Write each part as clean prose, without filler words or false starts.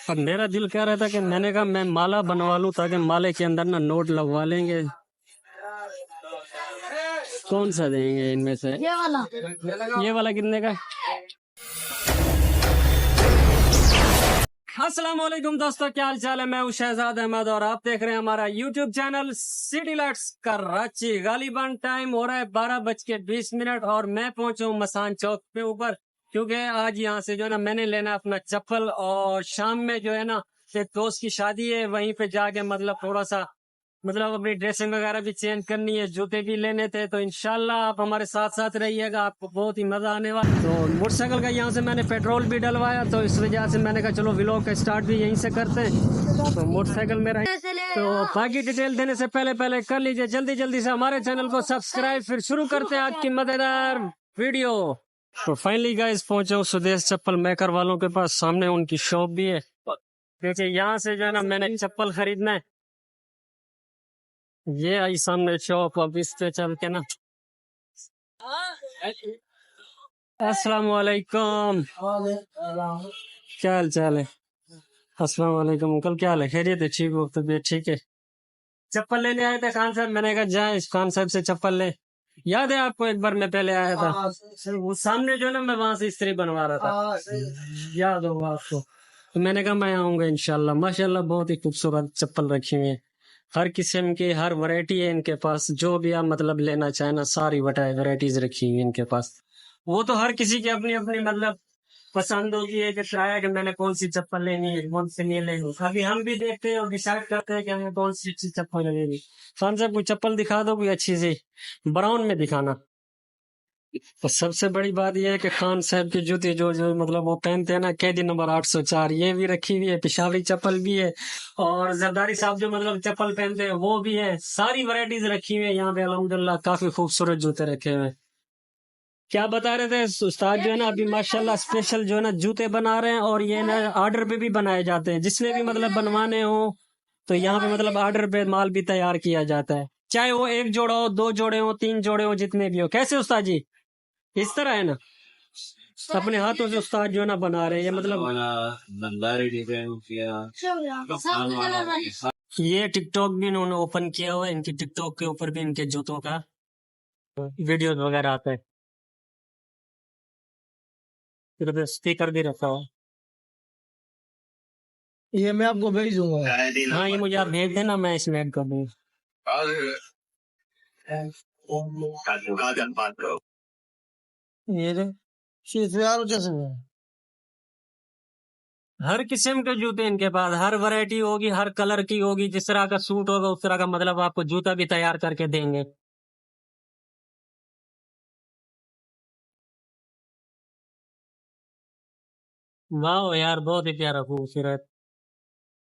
अब मेरा दिल कह रहा था कि मैंने कहा मैं माला बनवा लूं ताकि माले के अंदर ना नोट लगवा लेंगे। कौन सा देंगे इनमें से? ये वाला कितने का? अस्सलाम वालेकुम दोस्तों, क्या हाल चाल है? मैं हूं शहजाद अहमद और आप देख रहे हैं हमारा YouTube channel City Lights Karachi. गालिबन टाइम हो रहा है 12:20 और मैं पहुंचा हूं मसान चौक पे ऊपर, क्योंकि आज यहाँ से जो है ना मैंने लेना अपना चप्पल, और शाम में जो है ना एक दोस्त की शादी है, वहीं पे जाके मतलब थोड़ा सा मतलब अपनी ड्रेसिंग वगैरह भी चेंज करनी है, जूते भी लेने थे। तो इंशाल्लाह आप हमारे साथ साथ रहिएगा, आपको बहुत ही मजा आने वाला। तो मोटरसाइकिल का यहाँ से मैंने पेट्रोल भी डलवाया, तो इस वजह से मैंने कहा चलो व्लॉग का स्टार्ट भी यहीं से करते हैं। तो मोटरसाइकिल मेरा, तो बाकी डिटेल देने से पहले कर लीजिए जल्दी जल्दी से हमारे चैनल को सब्सक्राइब। फिर शुरू करते हैं आज की मजेदार वीडियो। तो फाइनली गाइस पहुंचे हूँ सुदेश चप्पल मेकर वालों के पास, सामने उनकी शॉप भी है। देखिए यहाँ से जो है ना मैंने चप्पल खरीदना है। ये आई सामने शॉप, अब इस पे चल के ना। अस्सलाम वालेकुम, क्या हाल चाल है? अस्सलाम वालेकुम अंकल, क्या हाल है? खैरियत है? ठीक हो? तबीयत ठीक है? चप्पल लेने आए थे खान साहब, मैंने कहा जाए खान साहब से चप्पल ले। याद है आपको एक बार मैं पहले आया था, वो सामने जो है ना मैं वहां से इस्त्री बनवा रहा था, याद होगा आपको? तो मैंने कहा मैं आऊंगा इंशाल्लाह। माशाल्लाह बहुत ही खूबसूरत चप्पल रखी हुई है, हर किस्म की हर वैरायटी है इनके पास। जो भी आप मतलब लेना चाहें ना, सारी वैरायटीज रखी हुई है इनके पास। वो तो हर किसी की अपनी अपनी मतलब पसंद होगी है कि ट्राई कि मैंने कौन सी चप्पल लेनी है, कौन सी नहीं लेनी। अभी हम भी देखते हैं और डिसाइड करते हैं कि हमें कौन सी अच्छी चप्पल लगेगी। खान साहब कोई चप्पल दिखा दो कोई अच्छी सी, ब्राउन में दिखाना। तो सबसे बड़ी बात यह है कि खान साहब की जूती जो जो मतलब वो पहनते हैं ना, कैदी नंबर 804, ये भी रखी हुई है, पिशावरी चप्पल भी है, और जरदारी साहब जो मतलब चप्पल पहनते हैं वो भी है। सारी वैरायटीज रखी हुई है यहाँ पे अल्हम्दुलिल्लाह, काफी खूबसूरत जूते रखे हुए हैं। क्या बता रहे थे उस्ताद? जो है ना अभी माशाल्लाह स्पेशल जो है ना जूते बना रहे हैं, और ये ना ऑर्डर पे भी बनाए जाते हैं। जिसने भी मतलब बनवाने हो तो यहाँ पे मतलब ऑर्डर पे माल भी तैयार किया जाता है, चाहे वो एक जोड़ा हो, दो जोड़े हो, तीन जोड़े हो, जितने भी हो। कैसे उस्ताद जी? इस तरह है ना, अपने हाथों से उस्ताद जो है ना बना रहे हैं, ये मतलब। ये टिकटॉक भी इन्होंने ओपन किया हुआ है, इनकी टिकटॉक के ऊपर भी इनके जूतों का वीडियो वगैरह आता है। फिर स्पीकर भी रखा हुआ। ये मैं आपको भेज दूंगा। हाँ ये मुझे आप भेज देना, मैं इसमें ऐड कर दूंगा। ये रे, हर किस्म के जूते इनके पास, हर वैरायटी होगी, हर कलर की होगी, जिस तरह का सूट होगा उस तरह का मतलब आपको जूता भी तैयार करके देंगे। वाह यार, बहुत ही प्यारा खूबसूरत।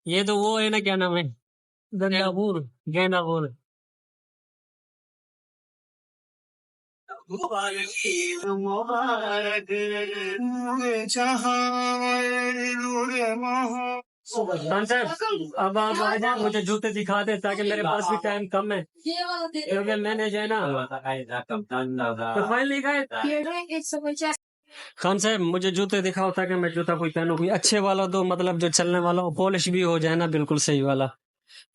ये तो वो है ना, क्या नाम है? गेंदापुर। गेंदापुर। खान साहब अब आप आ जाए, मुझे जूते दिखा दे ताकि मेरे पास भी टाइम कम है, क्योंकि मैंने जो है ना तो फाइनली गए। खान साहब मुझे जूते दिखाओ ताकि मैं जूता कोई पहनूं, कोई अच्छे वाला दो, मतलब जो चलने वाला हो, पॉलिश भी हो जाए ना, बिल्कुल सही वाला।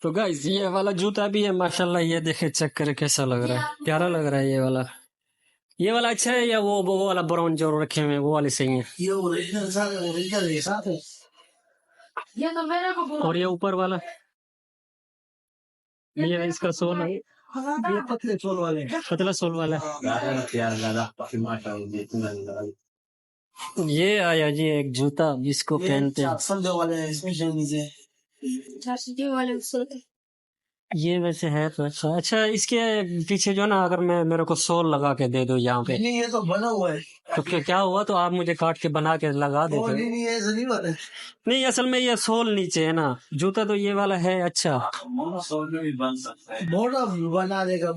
तो गाइस ये वाला जूता भी है माशाल्लाह, ये देखे चेक करे कैसा लग रहा है, प्यारा लग रहा है ये वाला। ये वाला अच्छा है या वो वाला ब्राउन जो रखे हुए हैं वो वाले सही है? और ये ऊपर वाला, ये इसका सोल है, ये पतले सोल वाले हैं, पतला सोल वाला है। ये आया जी एक जूता जिसको पहनते हैं, ये वैसे है तो अच्छा। अच्छा इसके पीछे जो ना, अगर मैं मेरे को सोल लगा के दे दो यहाँ पे, नहीं ये तो बना हुआ है, तो क्या हुआ? तो आप मुझे काट के बना के लगा देते। नहीं ऐसा नहीं बात है, नहीं असल में ये सोल नीचे है ना, जूता तो ये वाला है। अच्छा सोल में भी बन सकता है, मोटा बना देगा,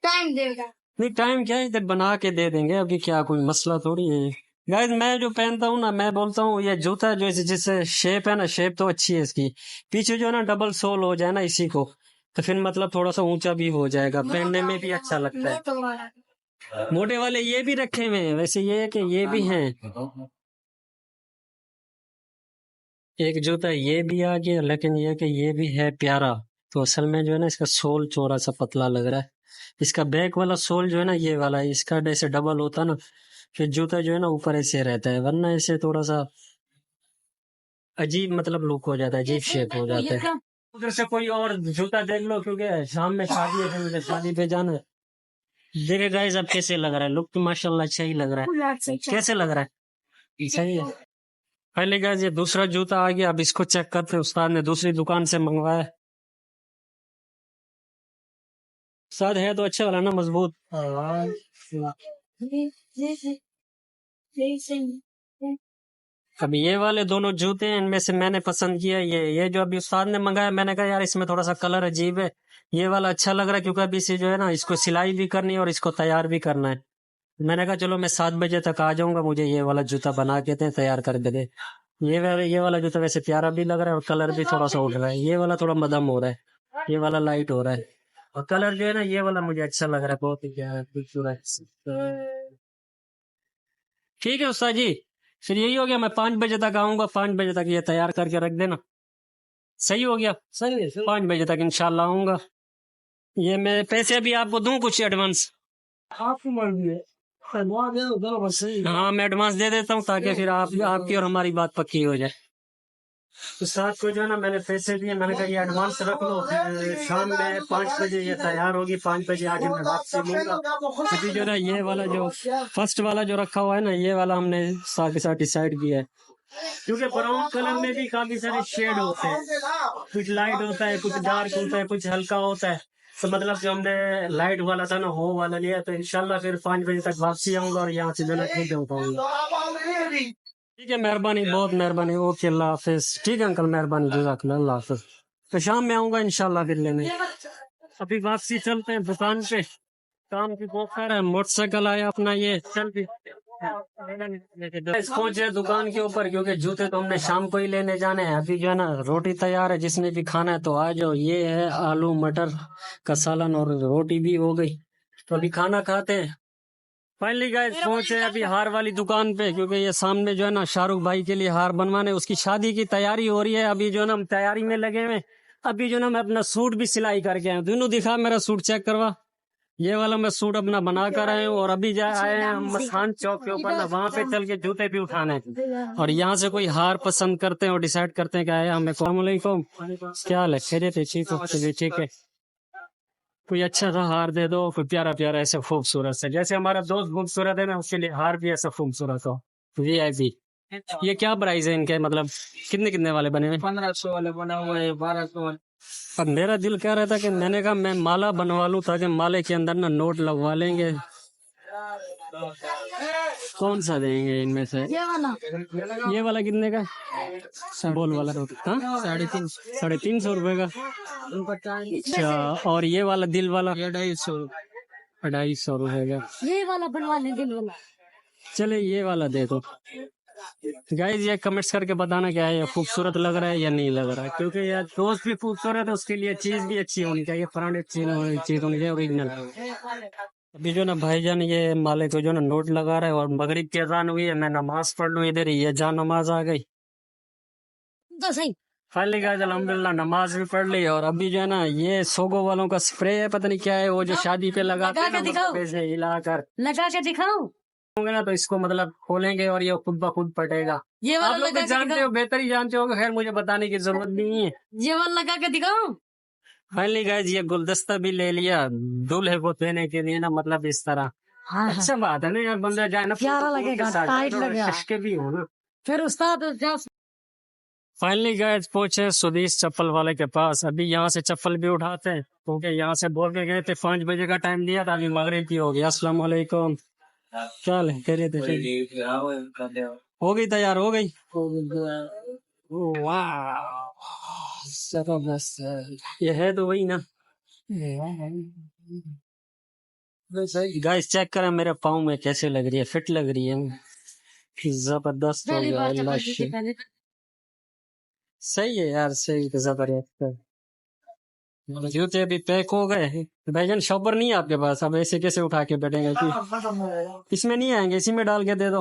टाइम देगा। नहीं टाइम क्या है, इधर बना के दे देंगे, अभी क्या कोई मसला थोड़ी है। गाइस मैं जो पहनता हूँ ना, मैं बोलता हूँ ये जूता जो जिससे शेप है ना, शेप तो अच्छी है इसकी, पीछे जो है ना डबल सोल हो जाए ना इसी को, तो फिर मतलब थोड़ा सा ऊंचा भी हो जाएगा, पहनने में भी अच्छा लगता है। मोटे वाले ये भी रखे हुए हैं, वैसे ये है कि ये भी हैं। एक जूता ये भी आ गया, लेकिन ये कि ये भी है प्यारा। तो असल में जो है ना, इसका सोल चौड़ा सा पतला लग रहा है। इसका बैक वाला सोल जो है ना, ये वाला है, इसका जैसे डबल होता ना, फिर जूता जो है ना ऊपर ऐसे रहता है, वरना ऐसे थोड़ा सा अजीब मतलब लुक हो जाता है, अजीब शेप हो जाता है। उधर से कोई और जूता देख लो, क्योंकि शाम में शादी है, फिर मुझे शादी पे जाना है। देखे गाइस अब कैसे लग रहा है, लुक तो माशाल्लाह अच्छा ही लग रहा है। कैसे लग रहा है? सही है। पहले गाइस ये दूसरा जूता आ गया, अब इसको चेक करते हैं। उस्ताद ने दूसरी दुकान से मंगवाया। उस्ताद है तो अच्छा वाला ना, मजबूत। अब ये वाले दोनों जूते हैं, इनमें से मैंने पसंद किया ये जो अभी उस्ताद ने मंगाया। मैंने कहा यार इसमें थोड़ा सा कलर अजीब है, ये वाला अच्छा लग रहा है, क्योंकि अभी से जो है ना इसको सिलाई भी करनी है और इसको तैयार भी करना है। मैंने कहा चलो मैं 7 बजे तक आ जाऊंगा, मुझे ये वाला जूता बना के दे, तैयार कर दे। ये वाला जूता वैसे प्यारा भी लग रहा है और कलर भी थोड़ा सा उठ रहा है। ये वाला थोड़ा मदम हो रहा है, ये वाला लाइट हो रहा है, और कलर जो है ना ये वाला मुझे अच्छा लग रहा है, बहुत ही प्यारा खूबसूरत। ठीक है उस्ताद जी, फिर यही हो गया, मैं 5 बजे तक आऊंगा। 5 बजे तक ये तैयार करके रख देना। सही हो गया? सही है। 5 बजे तक इंशाल्लाह आऊंगा। ये मैं पैसे अभी आपको दूं कुछ एडवांस? आपकी मर्जी है। हाँ मैं एडवांस दे देता हूँ, ताकि फिर आपकी और हमारी बात पक्की हो जाए। तो साथ को जो है ना मैंने पैसे दिए, मैंने कहा ये एडवांस रख लो, फिर शाम में 5 बजे ये तैयार होगी, 5 बजे आके मैं वापसी लूंगा। अभी जो ना ये वाला जो फर्स्ट वाला जो रखा हुआ है ना, ये वाला हमने साथ के साथ डिसाइड किया है, क्योंकि ब्राउन कलर में भी काफी सारे शेड होते हैं, कुछ लाइट होता है, कुछ डार्क होता है, कुछ हल्का होता है। तो मतलब जो हमने लाइट वाला था ना, वो वाला लिया। तो इंशाल्लाह फिर 5 बजे तक वापसी आऊंगा और यहाँ से जो है खरीद पाऊंगा। ठीक है, मेहरबानी, बहुत मेहरबानी। ओके, अल्लाह हाफिज। ठीक है अंकल, मेहरबानी, जज़ाकल्लाह, अल्लाह हाफिज। तो शाम में आऊंगा इंशाल्लाह फिर लेने। अभी वापसी चलते हैं दुकान पे, काम की बहुत सारा है। मोटरसाइकिल आया अपना, ये चल भी पहुंचे दुकान के ऊपर, क्योंकि जूते तो हमने शाम को ही लेने जाने हैं। अभी जो है ना रोटी तैयार है, जिसने भी खाना है तो आ जाओ। ये है आलू मटर का सालन और रोटी भी हो गई, तो अभी खाना खाते हैं। फाइनली गाइस पहुंचे अभी हार वाली दुकान पे, क्योंकि ये सामने जो है ना शाहरुख भाई के लिए हार बनवाने, उसकी शादी की तैयारी हो रही है। अभी जो है ना हम तैयारी में लगे हुए। अभी जो है ना मैं अपना सूट भी सिलाई करके आया। दोनों दिखा मेरा सूट, चेक करवा। ये वाला मैं सूट अपना बना कर आए हूँ, और अभी जा आए हैं हम मसान चौक के ऊपर ना, वहाँ पे चल के जूते भी उठाने हैं। और यहाँ से कोई हार पसंद करते हैं और डिसाइड करते हैं क्या है हमें। अस्सलामुअलैकुम, क्या हाल है? खैरियत है? ठीक हो? चलिए ठीक है। कोई अच्छा सा हार दे दो, कोई प्यारा प्यारा ऐसा खूबसूरत सा, जैसे हमारा दोस्त खूबसूरत है ना, उसके लिए हार भी ऐसा खूबसूरत हो। VIP। ये क्या प्राइस है इनके, मतलब कितने कितने वाले बने हुए? 1500 वाले बना हुआ है, 1200 वाले। अब मेरा दिल कह रहा था कि मैंने कहा मैं माला बनवा लूं, ताकि माले के अंदर ना नोट लगवा लेंगे। कौन सा देंगे इनमें से? ये वाला कितने का? बोल वाला तो हाँ, 350। 350 रुपए का। अच्छा, और ये वाला दिल वाला? 250। 250 रुपए का। ये वाला बनवा लें, दिल वाला। चले ये वाला दे दो। गाइस ये कमेंट्स करके बताना क्या है, ये खूबसूरत लग रहा है या नहीं लग रहा है, क्योंकि यार दोस्त भी खूबसूरत है, उसके लिए चीज भी अच्छी होनी चाहिए, ब्रांडेड चीज होनी चाहिए, ओरिजिनल। अभी जो ना भाईजान ये माले को जो ना नोट लगा रहा है, और मगरिब की अजान हुई है, मैं नमाज पढ़ लूं इधर ही, ये जा नमाज आ गई तो सही। फाइनली गाइस अल्हम्दुलिल्लाह नमाज भी पढ़ ली। और अभी जो है ना ये सोगो वालों का स्प्रे है, पता नहीं क्या है, वो जो शादी पे लगाते हैं ना, पैसे हिलाकर लगा के दिखाओ होंगे ना, तो इसको मतलब खोलेंगे और ये खुद ब खुद पटेगा। ये वाला आप लोग तो जानते हो, बेहतर ही जानते हो, खैर मुझे बताने की जरूरत नहीं है। ये वाला लगा के दिखाओ। फाइनली गाइस ये गुलदस्ता भी ले लिया दूल्हे को देने के लिए ना, मतलब इस तरह। हाँ, अच्छा बात है ना यार, बंदा जाए ना प्यारा लगेगा, टाइट लगेगा, के भी हो ना। फिर उस्ताद फाइनली गाइस पहुंचे सुदीस चप्पल वाले के पास। अभी यहाँ से चप्पल भी उठाते हैं, क्योंकि यहाँ से बोल के गए थे 5 बजे का टाइम दिया था, अभी मगरिब की हो गया। अस्सलाम वालेकुम, चल करिए थे। हो गई तैयार, हो गई। वाह जबरदस्त। ये है तो वही ना। गाइस चेक करें मेरे पाँव में कैसे लग रही है, फिट लग रही है, जबरदस्त हो गया। अल्लाह सही है यार, सही तो जबरदस्त है। जूते अभी पैक हो गए। भाईजान शॉपर नहीं है आपके पास? अब ऐसे कैसे उठा के बैठेंगे कि इसमें नहीं आएंगे, इसी में डाल के दे दो,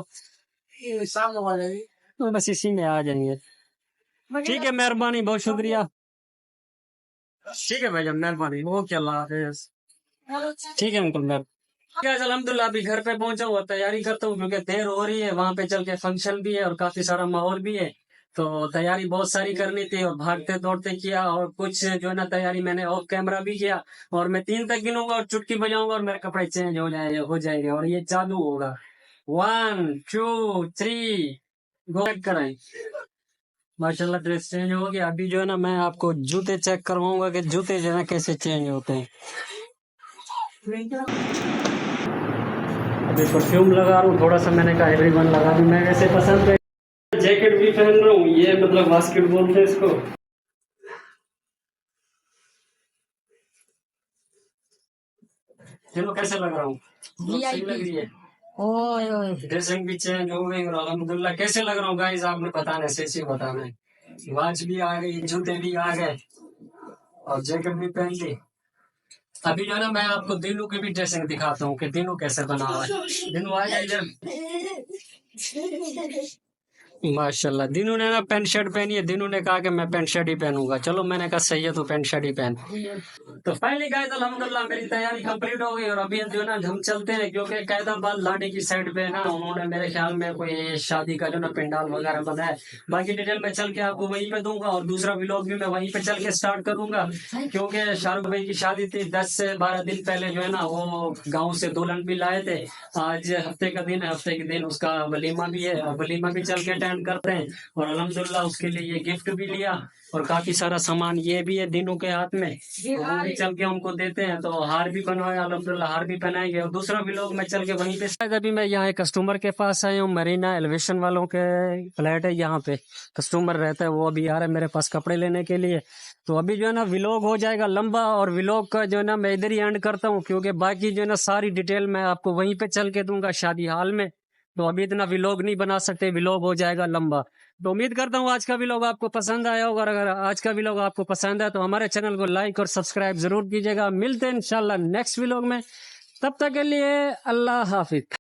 तो बस इसी में आ जाएंगे। ठीक है, मेहरबानी, बहुत शुक्रिया। ठीक है भाईजान, मेहरबानी, ओके, अल्लाह हाफिज। ठीक है अंकुल, मैं अल्हम्दुलिल्लाह अभी घर पे पहुंचा हुआ, तैयारी करता हूँ क्योंकि देर हो रही है, वहां पे चल के फंक्शन भी है और काफी सारा माहौल भी है। तो तैयारी बहुत सारी करनी थी और भागते दौड़ते किया, और कुछ जो है ना तैयारी मैंने ऑफ कैमरा भी किया। और मैं 3 तक गिनूंगा और चुटकी बजाऊंगा और मेरे कपड़े चेंज हो जाएंगे और ये जादू होगा। 1 2 3 गो कराई। माशाल्लाह, ड्रेस चेंज हो गया। अभी जो है ना मैं आपको जूते चेक करवाऊंगा कि जूते जो है ना कैसे चेंज होते हैं। अभी परफ्यूम लगा रहा हूँ थोड़ा सा, मैंने कहा एवरीवन लगा दूं, मैं वैसे पसंद है। जैकेट भी पहन रहा हूँ, ये मतलब बास्केट बोलते हैं इसको। चलो, कैसे लग रहा हूँ? सही लग रही है। ओए ओए, ड्रेसिंग भी चेंज हो गई और अल्हम्दुलिल्लाह कैसे लग रहा हूँ गाइस, आपने बताना है, सही बताना है। वॉच भी आ गई, जूते भी आ गए और जैकेट भी पहन ली। अभी जो है ना मैं आपको दिनू की भी ड्रेसिंग दिखाता हूँ कि दिनू कैसे बना हुआ है। दिनू आ गया इधर। माशाल्लाह, दिनू ने ना पैंट शर्ट पहनी है। दिनू ने कहा कि मैं पैंट शर्ट ही पहनूंगा, चलो मैंने कहा सही है, तो पैंट शर्ट ही पहन। तो फाइनली गाइस अल्हम्दुलिल्लाह मेरी तैयारी कंप्लीट हो गई और अभी जो है ना हम चलते हैं, क्योंकि कैदाबाद लाडी की साइड पे ना उन्होंने मेरे ख्याल में कोई शादी का जो ना पंडाल वगैरह बनाया है। बाकी डिटेल मैं चल के आपको वहीं पे दूंगा और दूसरा व्लॉग भी मैं वहीं पे चल के स्टार्ट करूंगा, क्योंकि शाहरुख भाई की शादी थी 10 से 12 दिन पहले जो है ना वो गाँव से दुल्हन भी लाए थे। आज हफ्ते का दिन है, हफ्ते के दिन उसका वलीमा भी है, वलीमा भी चल के अटेंड करते हैं। और अल्हम्दुलिल्लाह उसके लिए ये गिफ्ट भी लिया और काफी सारा सामान ये भी है दिनों के हाथ में, तो वो भी चल के हमको देते हैं। तो हार भी बनवाया, अल्हम्दुलिल्लाह हार भी पहनाएंगे और दूसरा भी लोग मैं चल के वहीं पे। शायद अभी मैं यहाँ एक कस्टमर के पास आया हूँ, मरीना एलिवेशन वालों के फ्लैट है, यहाँ पे कस्टमर रहता है, वो अभी आ रहा है मेरे पास कपड़े लेने के लिए। तो अभी जो है ना व्लॉग हो जाएगा लंबा और व्लॉग का जो है ना मैं इधर ही एंड करता हूँ, क्योंकि बाकी जो है ना सारी डिटेल मैं आपको वहीं पे चल के दूंगा शादी हाल में। तो अभी इतना व्लॉग नहीं बना सकते, व्लॉग हो जाएगा लंबा। तो उम्मीद करता हूँ आज का व्लॉग आपको पसंद आया होगा, और अगर आज का व्लॉग आपको पसंद है तो हमारे चैनल को लाइक और सब्सक्राइब जरूर कीजिएगा। मिलते हैं इंशाल्लाह नेक्स्ट व्लॉग में, तब तक के लिए अल्लाह हाफिज।